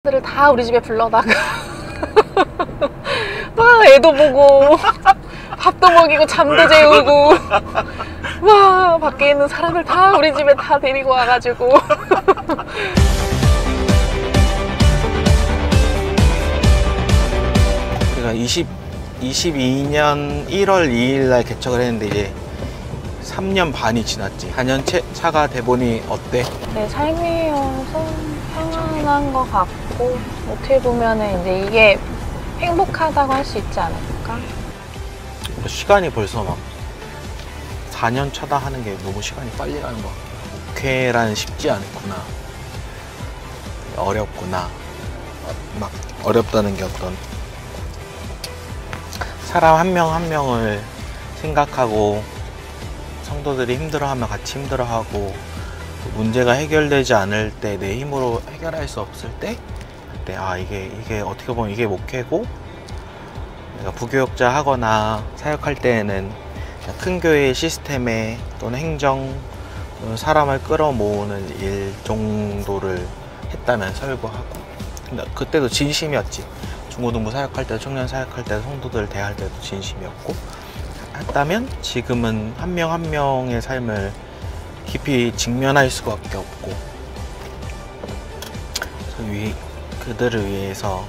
들을 다 우리 집에 불러다가 와 애도 보고 밥도 먹이고 잠도 재우고 와 밖에 있는 사람들 다 우리 집에 다 데리고 와가지고 제가 22년 1월 2일 날 개척을 했는데 이제 3년 반이 지났지. 4년 차가 돼보니 어때? 내 삶이어서 편안한 것 같고 어떻게 보면은 이제 이게 행복하다고 할 수 있지 않을까? 시간이 벌써 막 4년 차다 하는 게 너무 시간이 빨리 가는 것 같아요. 목회란 쉽지 않구나, 어렵구나, 막 어렵다는 게 어떤 사람 한 명 한 명을 생각하고 성도들이 힘들어하면 같이 힘들어하고 문제가 해결되지 않을 때 내 힘으로 해결할 수 없을 때 그때 아 이게 어떻게 보면 이게 목회고, 내가 부교역자 하거나 사역할 때에는 큰 교회의 시스템에 또는 행정 또는 사람을 끌어모으는 일 정도를 했다면 설교하고, 근데 그때도 진심이었지. 중고등부 사역할 때, 청년 사역할 때, 성도들 대할 때도 진심이었고 했다면 지금은 한 명 한 명의 삶을 깊이 직면할 수밖에 없고, 그들을 위해서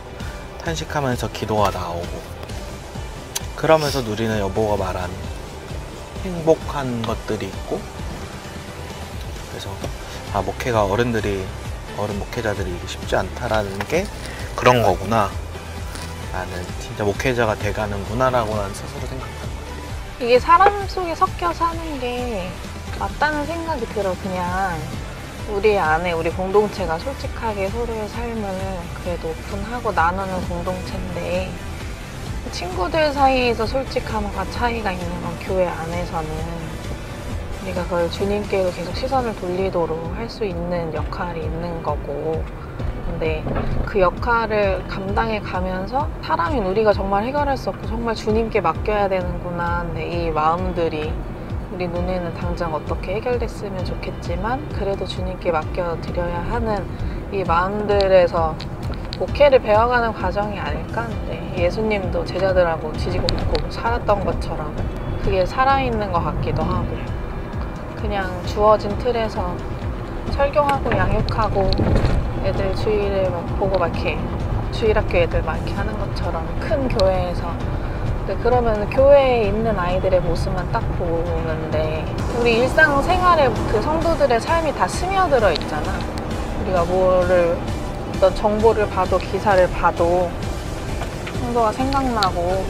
탄식하면서 기도가 나오고, 그러면서 누리는 여보가 말한 행복한 것들이 있고, 그래서 아 목회가 어른 목회자들이 쉽지 않다라는 게 그런 거구나, 나는 진짜 목회자가 돼가는구나 라고 난 스스로 생각합니다. 이게 사람 속에 섞여 사는 게 맞다는 생각이 들어. 그냥 우리 안에 우리 공동체가 솔직하게 서로의 삶을 그래도 오픈하고 나누는 공동체인데, 친구들 사이에서 솔직함과 차이가 있는 건 교회 안에서는 우리가 그걸 주님께로 계속 시선을 돌리도록 할 수 있는 역할이 있는 거고, 근데 그 역할을 감당해 가면서 사람인 우리가 정말 해결할 수 없고 정말 주님께 맡겨야 되는구나. 근데 이 마음들이 우리 눈에는 당장 어떻게 해결됐으면 좋겠지만 그래도 주님께 맡겨드려야 하는 이 마음들에서 목회를 배워가는 과정이 아닐까. 근데 예수님도 제자들하고 지지고 볶고 살았던 것처럼 그게 살아있는 것 같기도 하고, 그냥 주어진 틀에서 설교하고 양육하고 애들 주일에 막 보고 막 이렇게 주일학교 애들 막 이렇게 하는 것처럼 큰 교회에서. 근데 그러면 교회에 있는 아이들의 모습만 딱 보는데 우리 일상생활에 그 성도들의 삶이 다 스며들어 있잖아. 우리가 어떤 정보를 봐도 기사를 봐도 성도가 생각나고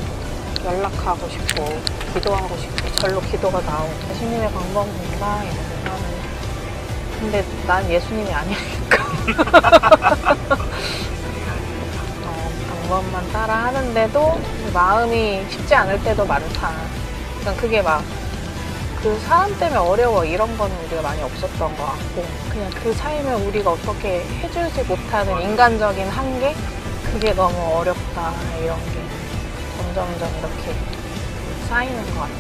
연락하고 싶고 기도하고 싶고 절로 기도가 나오고 예수님의 방법 본다 이러면서 하는. 근데 난 예수님이 아니니까 방법만 따라 하는데도 마음이 쉽지 않을 때도 많다. 그러니까 그게 막 그 사람 때문에 어려워 이런 거는 우리가 많이 없었던 것 같고, 그냥 그 삶을 우리가 어떻게 해주지 못하는 인간적인 한계, 그게 너무 어렵다. 이런 게 점점점 이렇게 쌓이는 것 같아.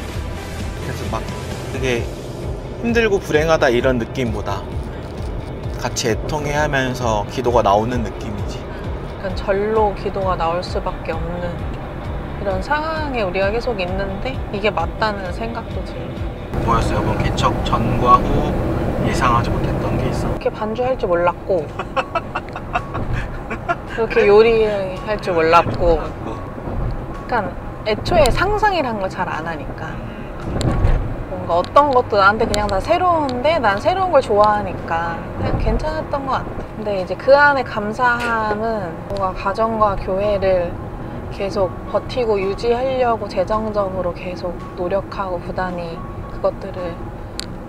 그래서 막 되게 힘들고 불행하다 이런 느낌보다 같이 애통해 하면서 기도가 나오는 느낌이지. 그러니까 절로 기도가 나올 수밖에 없는 이런 상황에 우리가 계속 있는데 이게 맞다는 생각도 들고. 뭐였어요? 이번 개척 전과 후 예상하지 못했던 게 있어? 그렇게 반주할 줄 몰랐고 그렇게 요리할 줄 몰랐고, 그러니까 애초에 상상이란 걸 잘 안 하니까 뭔가 어떤 것도 나한테 그냥 다 새로운데 난 새로운 걸 좋아하니까 그냥 괜찮았던 것 같아. 근데 이제 그 안에 감사함은 뭔가 가정과 교회를 계속 버티고 유지하려고 재정적으로 계속 노력하고 부단히 그것들을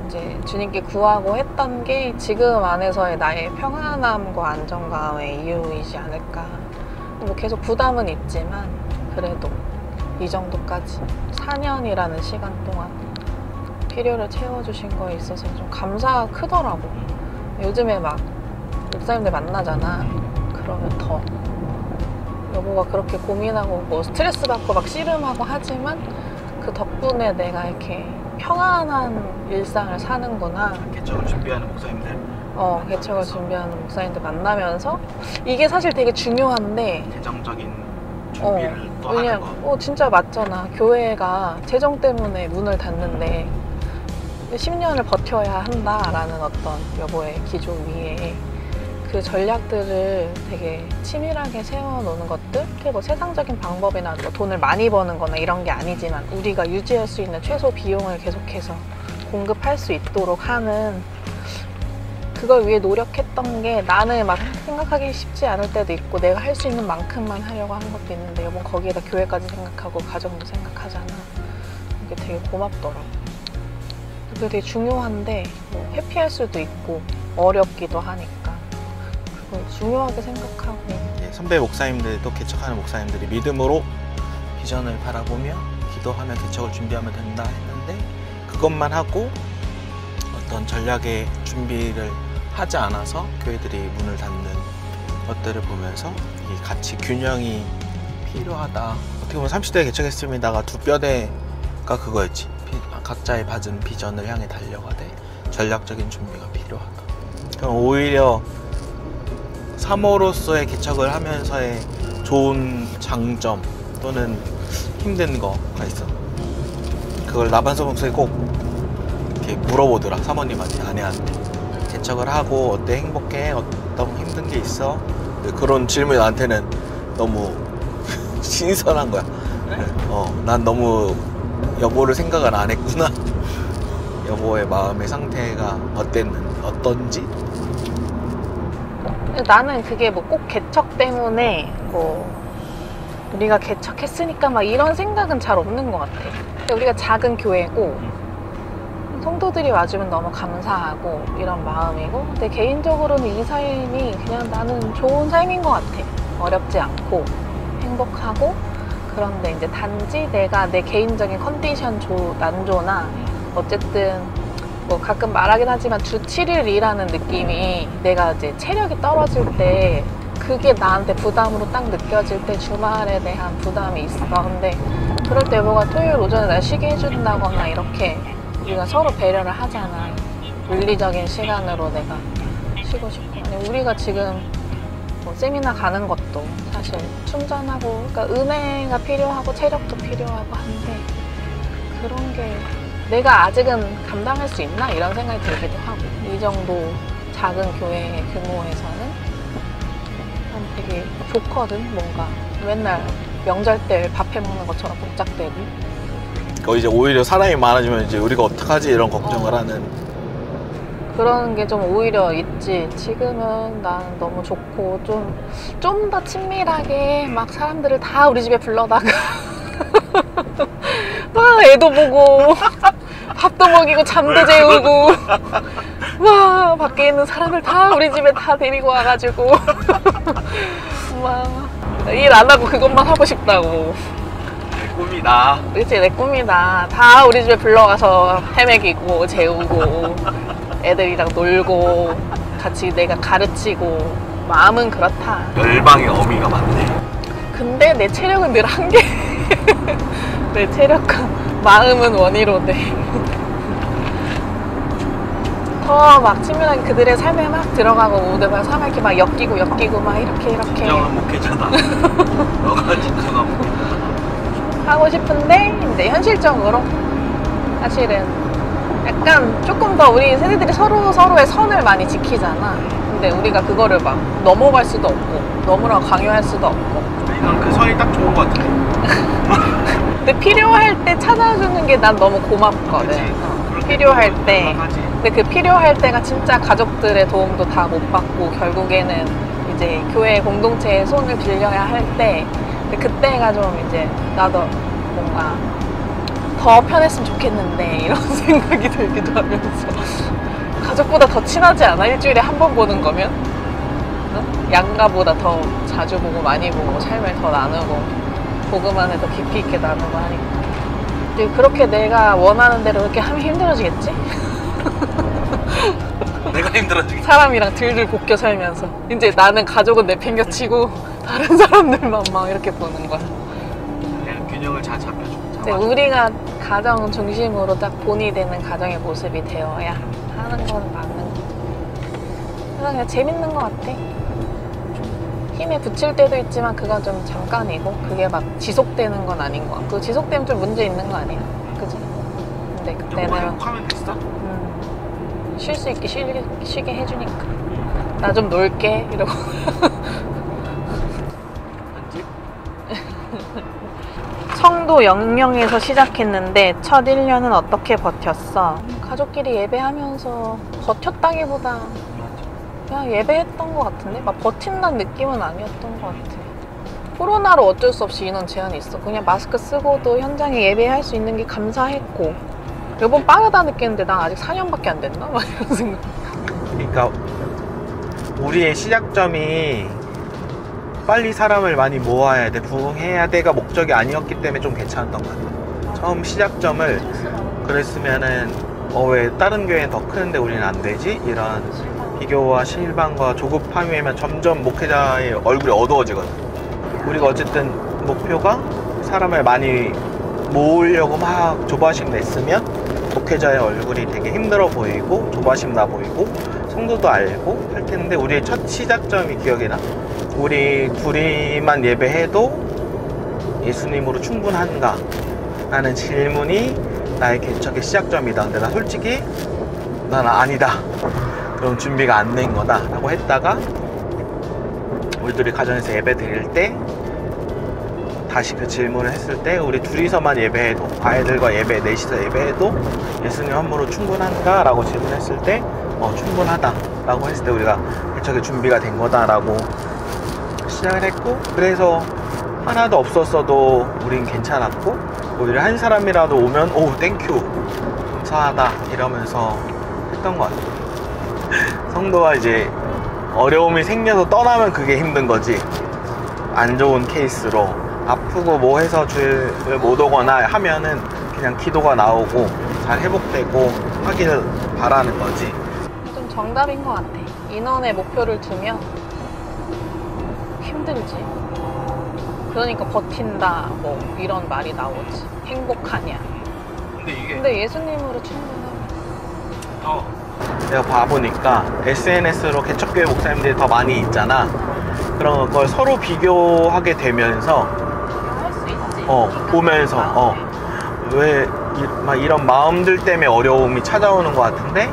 이제 주님께 구하고 했던 게 지금 안에서의 나의 평안함과 안정감의 이유이지 않을까. 뭐 계속 부담은 있지만 그래도 이 정도까지 4년이라는 시간 동안 필요를 채워주신 거에 있어서 좀 감사가 크더라고. 요즘에 막 목사님들 만나잖아. 그러면 더 여보가 그렇게 고민하고 뭐 스트레스 받고 막 씨름하고 하지만 그 덕분에 내가 이렇게 평안한 일상을 사는구나. 개척을 준비하는 목사님들 개척을 준비하는 목사님들 만나면서 이게 사실 되게 중요한데 재정적인 준비를 또 하는 왜냐면 거. 진짜 맞잖아. 교회가 재정 때문에 문을 닫는데 10년을 버텨야 한다라는 어떤 여보의 기조 위에 그 전략들을 되게 치밀하게 세워놓는 것들, 그게 뭐 세상적인 방법이나 뭐 돈을 많이 버는 거나 이런 게 아니지만 우리가 유지할 수 있는 최소 비용을 계속해서 공급할 수 있도록 하는 그걸 위해 노력했던 게 나는 막 생각하기 쉽지 않을 때도 있고 내가 할 수 있는 만큼만 하려고 하는 것도 있는데 여보 거기에다 교회까지 생각하고 가정도 생각하잖아. 이게 되게 고맙더라. 그게 되게 중요한데 뭐 회피할 수도 있고 어렵기도 하니까 그걸 중요하게 생각하고 선배 목사님들도 개척하는 목사님들이 믿음으로 비전을 바라보며 기도하며 개척을 준비하면 된다 했는데 그것만 하고 어떤 전략의 준비를 하지 않아서 교회들이 문을 닫는 것들을 보면서 이 같이 균형이 필요하다. 어떻게 보면 30대에 개척했습니다가 두 뼈대가 그거였지. 각자의 받은 비전을 향해 달려가되 전략적인 준비가 필요하다. 그럼 오히려 사모로서의 개척을 하면서의 좋은 장점 또는 힘든 거가 있어. 그걸 나반소 목사님이 꼭 이렇게 물어보더라. 사모님한테, 아내한테. 개척을 하고 어때? 행복해? 어떤 힘든 게 있어? 그런 질문이 나한테는 너무 신선한 거야. 난 너무 여보를 생각을 안 했구나. 여보의 마음의 상태가 어떤지? 나는 그게 뭐 꼭 개척 때문에 뭐 우리가 개척했으니까 막 이런 생각은 잘 없는 것 같아. 우리가 작은 교회고 성도들이 와주면 너무 감사하고 이런 마음이고 근데 개인적으로는 이 삶이 그냥 나는 좋은 삶인 것 같아. 어렵지 않고 행복하고 그런데 이제 단지 내가 내 개인적인 컨디션 난조나 어쨌든 뭐 가끔 말하긴 하지만 주 7일 일하는 느낌이 내가 이제 체력이 떨어질 때 그게 나한테 부담으로 딱 느껴질 때 주말에 대한 부담이 있어. 근데 그럴 때 여보가 토요일 오전에 날 쉬게 해준다거나 이렇게 우리가 서로 배려를 하잖아. 물리적인 시간으로 내가 쉬고 싶고 아니 우리가 지금 뭐 세미나 가는 것도 사실 충전하고 그러니까 은혜가 필요하고 체력도 필요하고 한데 그런 게 내가 아직은 감당할 수 있나 이런 생각이 들기도 하고 이 정도 작은 교회 규모에서는 되게 좋거든. 뭔가 맨날 명절 때 밥 해먹는 것처럼 복작되고 이제 오히려 사람이 많아지면 이제 우리가 어떡하지 이런 걱정을 하는 그런 게 좀 오히려 있지. 지금은 나는 너무 좋고 좀 더 친밀하게 막 사람들을 다 우리 집에 불러다가 막 애도 보고 밥도 먹이고 잠도 재우고 막 밖에 있는 사람들 다 우리 집에 다 데리고 와가지고 막 일 안 하고 그것만 하고 싶다고. 내 꿈이다. 그치 내 꿈이다. 다 우리 집에 불러가서 헤매기고 재우고 애들이랑 놀고 같이 내가 가르치고 마음은 그렇다. 열방의 어미가 많네. 근데 내 체력은 늘 한계. 내 체력과 마음은 원이로네. 더 막 친밀하게 그들의 삶에 막 들어가고 오늘만 막 이렇게 막 엮이고 막 이렇게 진정한 목회자다. 너가 진정한 목회자다. 하고 싶은데 이제 현실적으로 사실은 약간 조금 더 우리 세대들이 서로의 선을 많이 지키잖아. 근데 우리가 그거를 막 넘어갈 수도 없고 너무나 강요할 수도 없고 난 그 선이 딱 좋은 것 같아. 근데 필요할 때 찾아주는 게 난 너무 고맙거든. 필요할 때. 근데 그 필요할 때가 진짜 가족들의 도움도 다 못 받고 결국에는 이제 교회 공동체의 손을 빌려야 할 때 근데 그때가 좀 이제 나도 뭔가 더 편했으면 좋겠는데 이런 생각이 들기도 하면서 가족보다 더 친하지 않아? 일주일에 한 번 보는 거면? 응? 양가보다 더 자주 보고 많이 보고 삶을 더 나누고 복음만에 더 깊이 있게 나누고 하니까 근데 그렇게 내가 원하는 대로 그렇게 하면 힘들어지겠지? 내가 힘들어지겠지. 사람이랑 들들 볶여 살면서 이제 나는 가족은 내팽겨치고 다른 사람들만 막 이렇게 보는 거야. 그냥 균형을 잘 잡혀줘. 근데 우리가 가정 중심으로 딱 본이 되는 가정의 모습이 되어야 하는 건 맞는 거. 그냥 재밌는 것 같아. 좀 힘에 붙일 때도 있지만 그건 좀 잠깐이고 그게 막 지속되는 건 아닌 것 같고 지속되면 좀 문제 있는 거 아니야? 그지? 근데 그때는 하면 됐어? 쉴 수 있게 쉬게 해주니까 나 좀 놀게 이러고 성도 영영에서 시작했는데 첫 1년은 어떻게 버텼어? 가족끼리 예배하면서 버텼다기보다 그냥 예배했던 것 같은데 막 버틴다는 느낌은 아니었던 것 같아. 코로나로 어쩔 수 없이 인원 제한이 있어. 그냥 마스크 쓰고도 현장에 예배할 수 있는 게 감사했고 이번 빠르다 느꼈는데 난 아직 4년밖에 안 됐나? 막 이런 생각. 그러니까 우리의 시작점이 빨리 사람을 많이 모아야 돼, 부흥해야 돼가 목적이 아니었기 때문에 좀 괜찮았던 것 같아. 처음 시작점을 그랬으면은 왜 다른 교회는 더 크는데 우리는 안 되지? 이런 비교와 실망과 조급함이면 점점 목회자의 얼굴이 어두워지거든. 우리가 어쨌든 목표가 사람을 많이 모으려고 막 조바심 냈으면 목회자의 얼굴이 되게 힘들어 보이고 조바심 나 보이고 성도도 알고 할 텐데 우리의 첫 시작점이 기억이 나? 우리 둘이만 예배해도 예수님으로 충분한가? 라는 질문이 나의 개척의 시작점이다. 근데 나 솔직히 난 아니다. 그럼 준비가 안 된 거다 라고 했다가 우리 둘이 가정에서 예배 드릴 때 다시 그 질문을 했을 때 우리 둘이서만 예배해도 아이들과 예배 넷이서 예배해도 예수님 한 분으로 충분한가? 라고 질문했을 때 충분하다 라고 했을 때 우리가 개척의 준비가 된 거다 라고 시작을 했고 그래서 하나도 없었어도 우린 괜찮았고 오히려 한 사람이라도 오면 오 땡큐 감사하다 이러면서 했던 것 같아요. 성도가 이제 어려움이 생겨서 떠나면 그게 힘든 거지 안 좋은 케이스로 아프고 뭐 해서 주일 못 오거나 하면은 그냥 기도가 나오고 잘 회복되고 하기를 바라는 거지. 좀 정답인 것 같아. 인원의 목표를 두면 힘들지. 그러니까 버틴다 뭐 이런 말이 나오지. 행복하냐. 근데 예수님으로 충분하고. 내가 봐보니까 SNS로 개척교회 목사님들이 더 많이 있잖아. 그런 걸 서로 비교하게 되면서 할 수 있지. 보면서 왜 막 이런 마음들 때문에 어려움이 찾아오는 것 같은데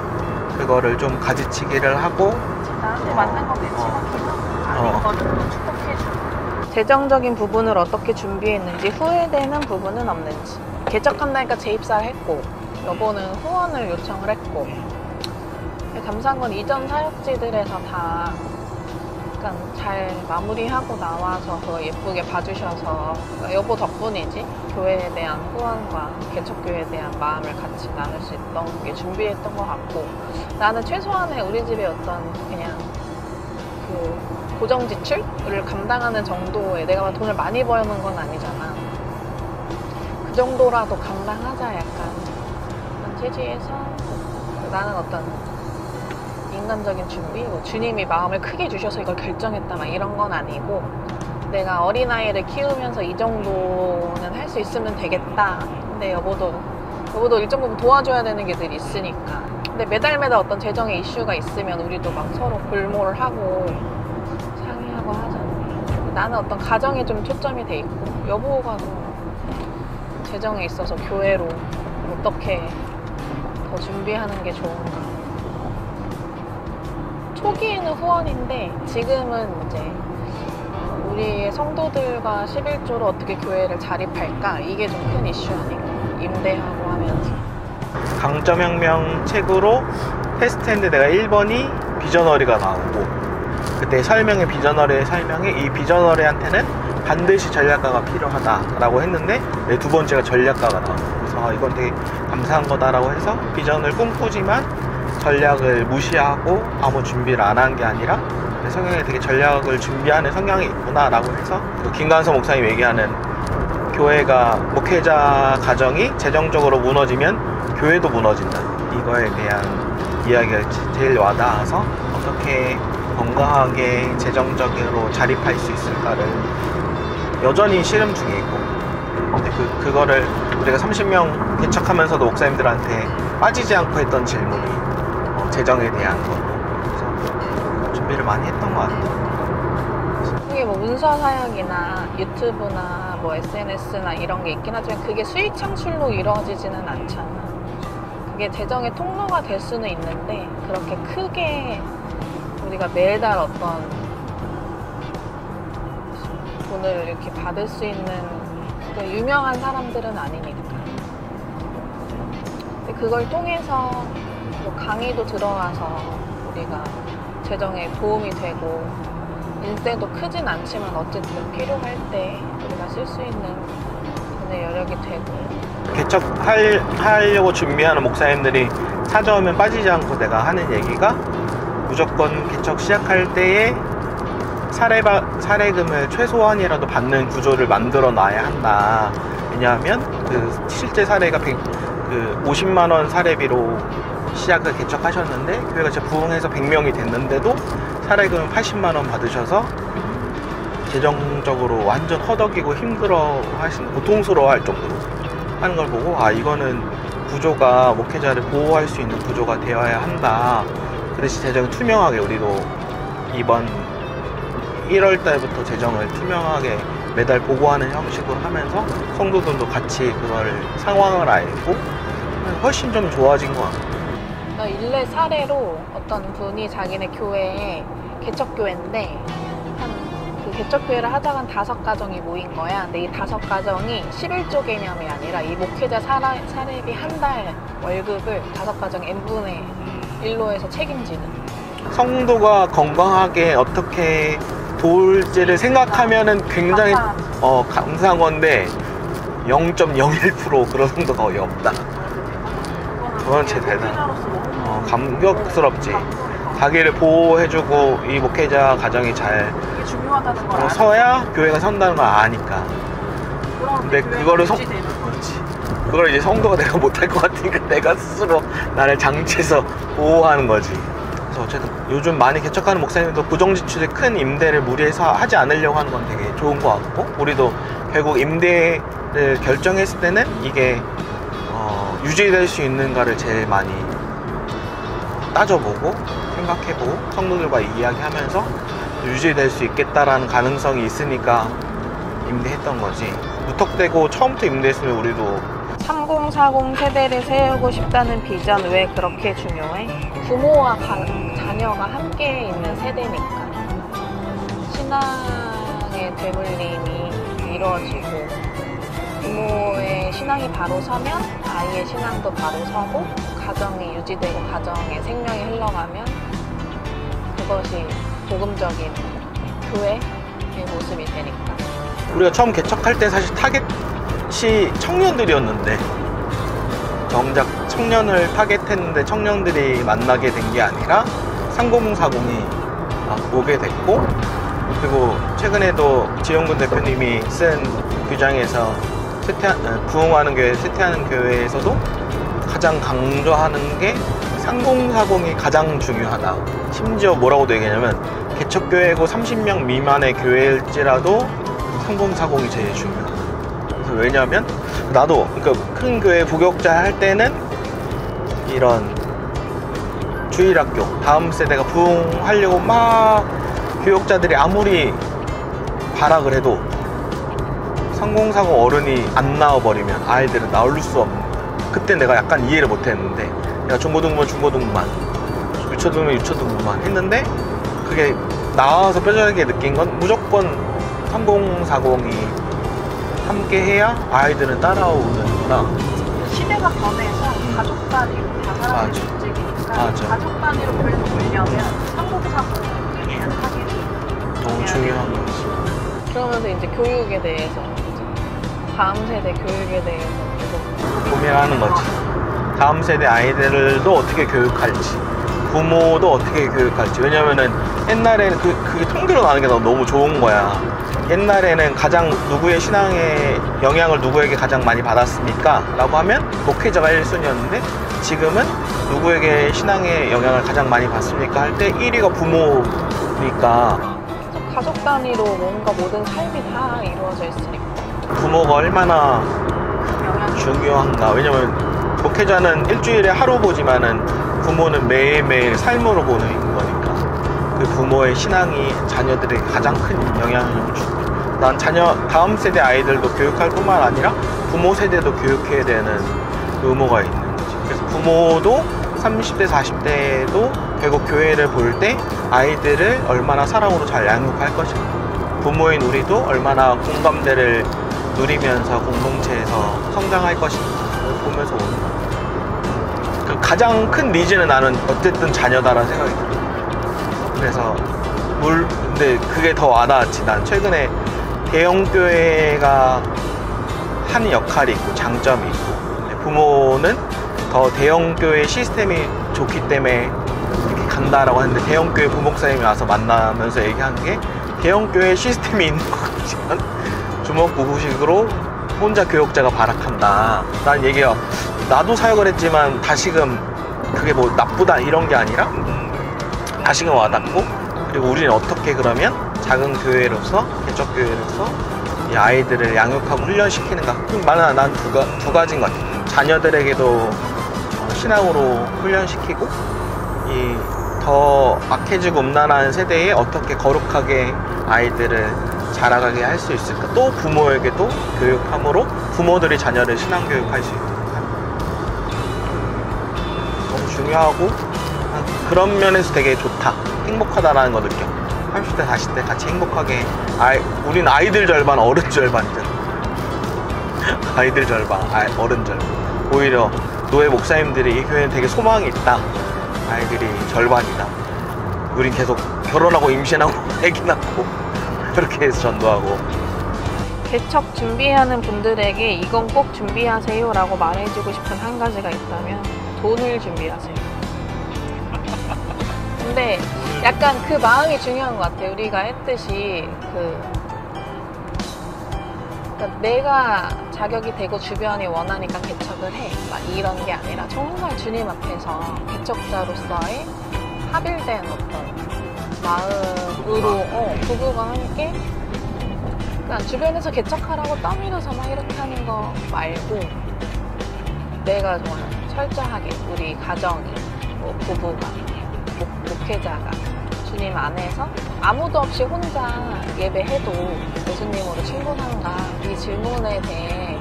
그거를 좀 가지치기를 하고 나한테 맞는 거 배치하기는 축복해줘. 재정적인 부분을 어떻게 준비했는지 후회되는 부분은 없는지. 개척한다니까 재입사를 했고 여보는 후원을 요청을 했고 감사한 건 이전 사역지들에서 다 약간 잘 마무리하고 나와서 그거 예쁘게 봐주셔서 그러니까 여보 덕분이지 교회에 대한 후원과 개척교회에 대한 마음을 같이 나눌 수 있던 게 준비했던 것 같고 나는 최소한의 우리 집의 어떤 그냥 그 고정 지출을 감당하는 정도의 내가 막 돈을 많이 버는 건 아니잖아. 그 정도라도 감당하자 약간 그런 취지에서 나는 어떤 인간적인 준비, 뭐 주님이 마음을 크게 주셔서 이걸 결정했다 막 이런 건 아니고 내가 어린아이를 키우면서 이 정도는 할 수 있으면 되겠다. 근데 여보도 일정 부분 도와줘야 되는 게 늘 있으니까. 근데 매달 어떤 재정의 이슈가 있으면 우리도 막 서로 골몰을 하고 상의하고 하잖아. 나는 어떤 가정에 좀 초점이 돼 있고 여보가 재정에 있어서 교회로 어떻게 더 준비하는 게 좋은가. 초기에는 후원인데 지금은 이제 우리의 성도들과 11조로 어떻게 교회를 자립할까 이게 좀 큰 이슈 아닌가. 임대하고 하면서 강점혁명 책으로 테스트했는데 내가 1번이 비전어리가 나오고 그때 설명의 비전어리의 설명에 이 비전어리한테는 반드시 전략가가 필요하다라고 했는데 내 두 번째가 전략가가 나오고 그래서 이건 되게 감사한 거다라고 해서 비전을 꿈꾸지만 전략을 무시하고 아무 준비를 안 한 게 아니라 성경에 되게 전략을 준비하는 성향이 있구나 라고 해서 그 김관서 목사님 얘기하는 교회가 목회자 가정이 재정적으로 무너지면 교회도 무너진다 이거에 대한 이야기가 제일 와닿아서 어떻게 건강하게 재정적으로 자립할 수 있을까를 여전히 실험 중에 있고 근데 그거를 우리가 30명 개척하면서도 목사님들한테 빠지지 않고 했던 질문이 재정에 대한 거고 그래서 준비를 많이 했던 것 같아. 그게 뭐 문서 사역이나 유튜브나 뭐 SNS나 이런 게 있긴 하지만 그게 수익 창출로 이루어지지는 않잖아. 그게 재정의 통로가 될 수는 있는데 그렇게 크게 우리가 매달 어떤 돈을 이렇게 받을 수 있는 그 유명한 사람들은 아니니까. 근데 그걸 통해서 뭐 강의도 들어와서 우리가 재정에 도움이 되고 일대도 크진 않지만 어쨌든 필요할 때 우리가 쓸 수 있는 돈의 여력이 되고. 개척하려고 준비하는 목사님들이 찾아오면 빠지지 않고 내가 하는 얘기가 무조건 개척 시작할 때에 사례금을 최소한이라도 받는 구조를 만들어 놔야 한다. 왜냐하면 그 실제 사례가 50만원 사례비로 시작을 개척하셨는데 교회가 진짜 부흥해서 100명이 됐는데도 사례금 80만원 받으셔서 재정적으로 완전 허덕이고 힘들어 하시는, 고통스러워 할 정도로 하는 걸 보고, 아, 이거는 구조가 목회자를 보호할 수 있는 구조가 되어야 한다. 그 대신 재정이 투명하게, 우리도 이번 1월 달부터 재정을 투명하게 매달 보고하는 형식으로 하면서 성도들도 같이 그걸 상황을 알고 훨씬 좀 좋아진 것 같아요. 일례 사례로 어떤 분이 자기네 교회에 개척교회인데 그 개척교회를 하다가 5가정이 모인 거야. 근데 이 5가정이 11조 개념이 아니라 이 목회자 사례비 한 달 월급을 5가정 n분의 1로 해서 책임지는. 성도가 건강하게 어떻게 도울지를 생각하면은 굉장히 감사한 건데 0.01% 그런 성도가 거의 없다. 그건 진짜 대단. 감격스럽지. 자기를 보호해주고 이 목회자 가정이 잘 중요하다는 걸 서야 교회가 선다는 걸 아니까. 근데 그거를 그걸 이제 성도가 내가 못할 것 같으니까 내가 스스로 나를 장치해서 보호하는 거지. 그래서 어쨌든 요즘 많이 개척하는 목사님도 부정지출의 큰 임대를 무리해서 하지 않으려고 하는 건 되게 좋은 것 같고, 우리도 결국 임대를 결정했을 때는 이게 유지될 수 있는가를 제일 많이 따져보고 생각해보고 성도들과 이야기하면서 유지될 수 있겠다라는 가능성이 있으니까 임대했던 거지. 무턱대고 처음부터 임대했으면 우리도 3040 세대를 세우고 싶다는 비전 왜 그렇게 중요해? 부모와 자녀가 함께 있는 세대니까 신앙의 되물림이 이루어지고 부모의 신앙이 바로 서면 아이의 신앙도 바로 서고 가정이 유지되고 가정의 생명이 흘러가면 그것이 복음적인 교회의 모습이 되니까. 우리가 처음 개척할 때 사실 타겟이 청년들이었는데 정작 청년을 타겟했는데 청년들이 만나게 된 게 아니라 3040이 오게 됐고, 그리고 최근에도 지용군 대표님이 쓴 규장에서 부흥하는 교회, 쇠퇴하는 교회에서도 가장 강조하는 게 3040이 가장 중요하다. 심지어 뭐라고도 얘기하냐면 개척교회고 30명 미만의 교회일지라도 3040이 제일 중요하다. 그래서 왜냐하면 나도 그러니까 큰 교회 부교육자 할 때는 이런 주일학교 다음 세대가 부흥하려고 막 교육자들이 아무리 발악을 해도 3040 어른이 안 나와버리면 아이들은 나올 수 없는 거야. 그때 내가 약간 이해를 못했는데, 내가 중고등부만 중고등부만, 유초등부만 유초등부만 했는데, 그게 나와서 뼈저리게 느낀 건 무조건 3040이 함께 해야 아이들은 따라오는구나. 시대가 변해서 가족 단위로 다 사람이 움직이니까 가족 단위로 보려면 3040에 대한 타겟이 너무 중요한 거지. 그러면서 이제 교육에 대해서 다음 세대 교육에 대해서 계속 고민하는 거지. 다음 세대 아이들도 어떻게 교육할지, 부모도 어떻게 교육할지. 왜냐면은 옛날에는 그게 통계로 나오는 게 너무 좋은 거야. 옛날에는 가장 누구의 신앙의 영향을 누구에게 가장 많이 받았습니까? 라고 하면 목회자가 1순위였는데, 지금은 누구에게 신앙의 영향을 가장 많이 받습니까? 할 때 1위가 부모니까. 가족 단위로 뭔가 모든 삶이 다 이루어져 있으니까 부모가 얼마나 중요한가. 왜냐면 목회자는 일주일에 하루 보지만은 부모는 매일매일 삶으로 보는 거니까. 그 부모의 신앙이 자녀들에게 가장 큰 영향을 주고, 난 자녀 다음 세대 아이들도 교육할 뿐만 아니라 부모 세대도 교육해야 되는 의무가 있는 거지. 그래서 부모도 30대 40대도 결국 교회를 볼 때 아이들을 얼마나 사랑으로 잘 양육할 것인가, 부모인 우리도 얼마나 공감대를 누리면서 공동체에서 성장할 것인가를 보면서 오는 거야. 그 가장 큰 니즈는 나는 어쨌든 자녀다라는 생각이 들어. 그래서 근데 그게 더 와닿았지. 난 최근에 대형교회가 하는 역할이 있고 장점이 있고, 부모는 더 대형교회 시스템이 좋기 때문에 이렇게 간다라고 하는데, 대형교회 부목사님이 와서 만나면서 얘기하는 게, 대형교회 시스템이 있는 것 같지만 주먹구구식으로 혼자 교역자가 발악한다 라는 얘기가, 나도 사역을 했지만 다시금 그게 뭐 나쁘다 이런 게 아니라 다시금 와닿고, 그리고 우리는 어떻게 그러면 작은 교회로서, 개척교회로서 이 아이들을 양육하고 훈련시키는가. 난 두 가지인 것 같아요. 자녀들에게도 신앙으로 훈련시키고, 이 더 악해지고 음란한 세대에 어떻게 거룩하게 아이들을 자라가게 할 수 있을까. 또 부모에게도 교육함으로 부모들이 자녀를 신앙 교육할 수 있을까. 너무 중요하고, 그런 면에서 되게 좋다, 행복하다라는 거 느껴. 30대 40대 같이 행복하게, 우리는 아이들 절반 어른 절반이잖아. 아이들 절반 어른 절반. 오히려 노예 목사님들이 이 교회는 되게 소망이 있다, 아이들이 절반이다, 우린 계속 결혼하고 임신하고 애기 낳고 그렇게 해서 전도하고. 개척 준비하는 분들에게 이건 꼭 준비하세요 라고 말해주고 싶은 한 가지가 있다면 돈을 준비하세요. 근데 약간 그 마음이 중요한 것 같아요. 우리가 했듯이 그러니까 내가 자격이 되고 주변이 원하니까 개척을 해, 막 이런 게 아니라 정말 주님 앞에서 개척자로서의 합일된 어떤 마음으로 부부가 함께, 그냥 주변에서 개척하라고 떠밀어서 막 이렇게 하는 거 말고, 내가 정말 철저하게 우리 가정이, 뭐 부부가, 목회자가 주님 안에서 아무도 없이 혼자 예배해도 예수님으로 충분한가, 이 질문에 대해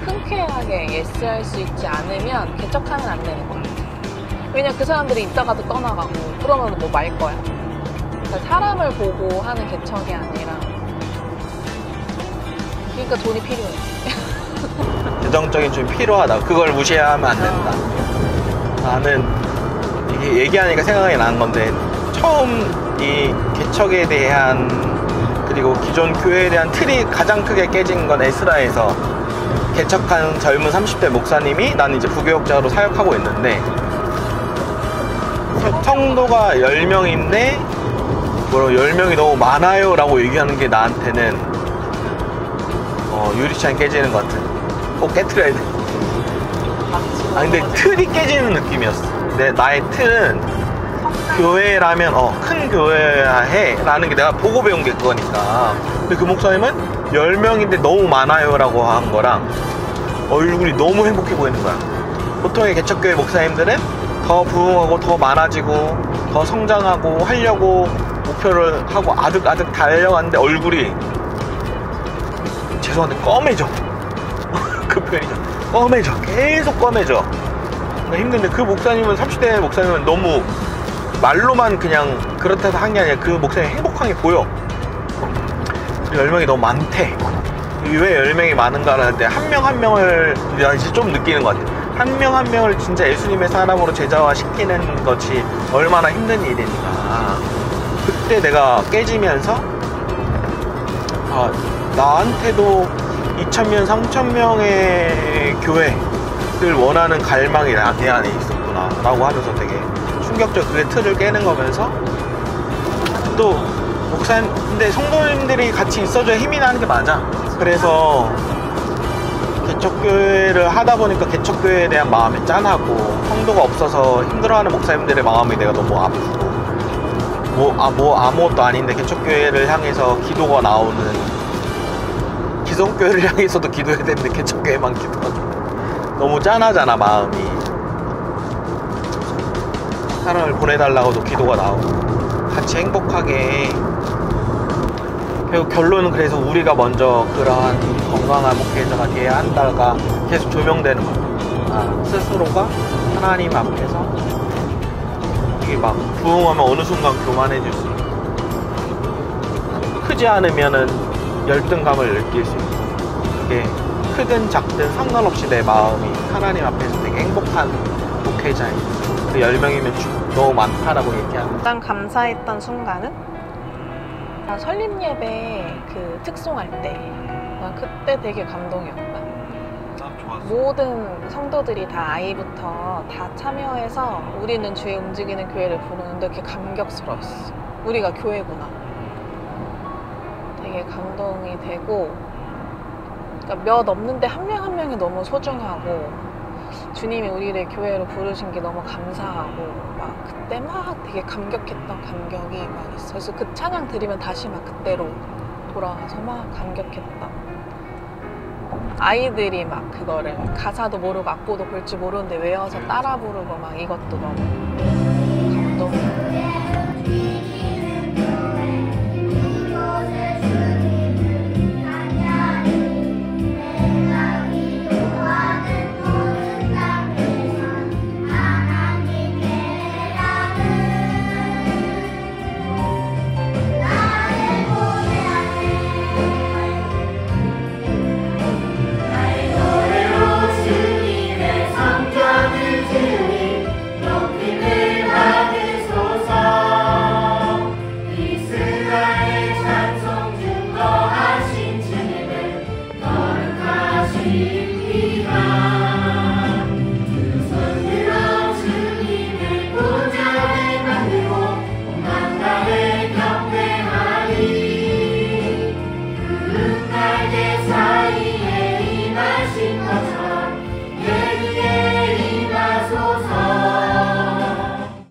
흔쾌하게 예스할 수 있지 않으면 개척하면 안 되는 것 같아요. 왜냐면 그 사람들이 있다가도 떠나가고 그러면 뭐 말 거야. 그러니까 사람을 보고 하는 개척이 아니라, 그러니까 돈이 필요해. 재정적인 좀 필요하다. 그걸 무시하면 안 된다. 나는 이게 얘기하니까 생각이 나는 건데, 처음 이 개척에 대한, 그리고 기존 교회에 대한 틀이 가장 크게 깨진 건 에스라에서 개척한 젊은 30대 목사님이, 나는 이제 부교역자로 사역하고 있는데, 성도가 10명인데 10명이 너무 많아요 라고 얘기하는 게 나한테는 유리창이 깨지는 것 같아. 꼭 깨트려야 돼. 근데 틀이 깨지는 느낌이었어. 나의 틀은 교회라면 큰 교회야 해 라는 게 내가 보고 배운 게 그거니까. 근데 그 목사님은 10명인데 너무 많아요 라고 한 거랑 얼굴이 너무 행복해 보이는 거야. 보통의 개척교회 목사님들은 더 부흥하고 더 많아지고 더 성장하고 하려고 목표를 하고 아득아득 달려가는데 얼굴이, 죄송한데 검해져. 그 표현이죠. 검해져. 계속 검해져. 힘든데, 그 목사님은, 30대 목사님은 너무 말로만 그냥 그렇다고 한 게 아니라 그 목사님이 행복하게 보여. 10명이 너무 많대. 왜 10명이 많은가를 할 때 한 명 한 명을 나 이제 좀 느끼는 것 같아. 한 명 한 명을 진짜 예수님의 사람으로 제자화 시키는 것이 얼마나 힘든 일인가. 그때 내가 깨지면서 나한테도 2,000명, 3,000명의 교회를 원하는 갈망이 내 안에 있었구나 라고 하면서 되게 충격적, 그게 틀을 깨는 거면서, 또 목사님, 근데 성도님들이 같이 있어줘야 힘이 나는 게 맞아. 그래서 개척교회를 하다 보니까 개척교회에 대한 마음이 짠하고, 성도가 없어서 힘들어하는 목사님들의 마음이 내가 너무 아프고, 아무것도 아닌데 개척교회를 향해서 기도가 나오는, 기성교회를 향해서도 기도해야 되는데 개척교회만 기도하고, 너무 짠하잖아 마음이. 사람을 보내달라고도 기도가 나오고, 같이 행복하게. 결국 결론은 그래서 우리가 먼저 그러한 건강한 목회자가 돼야 한다가 계속 조명되는 거예요. 스스로가 하나님 앞에서 이게 막 부흥하면 어느 순간 교만해질 수 있고, 크지 않으면은 열등감을 느낄 수 있고, 그게 크든 작든 상관없이 내 마음이 하나님 앞에서 되게 행복한 목회자예요. 그 10명이면 너무 많다라고 얘기하는. 가장 감사했던 순간은 설립 예배 그 특송할 때, 그때 되게 감동이었다. 모든 성도들이 다 아이부터 다 참여해서 우리는 주의 움직이는 교회를 부르는데 그게 감격스러웠어. 우리가 교회구나. 되게 감동이 되고, 그러니까 몇 없는데 한 명 한 명이 너무 소중하고, 주님이 우리를 교회로 부르신 게 너무 감사하고, 막 그때 막 되게 감격했던 감격이 막 있어. 그래서 그 찬양 들으면 다시 막 그때로 돌아가서 막 감격했던. 아이들이 막 그거를 가사도 모르고 악보도 볼 줄 모르는데 외워서 따라 부르고 막 이것도 너무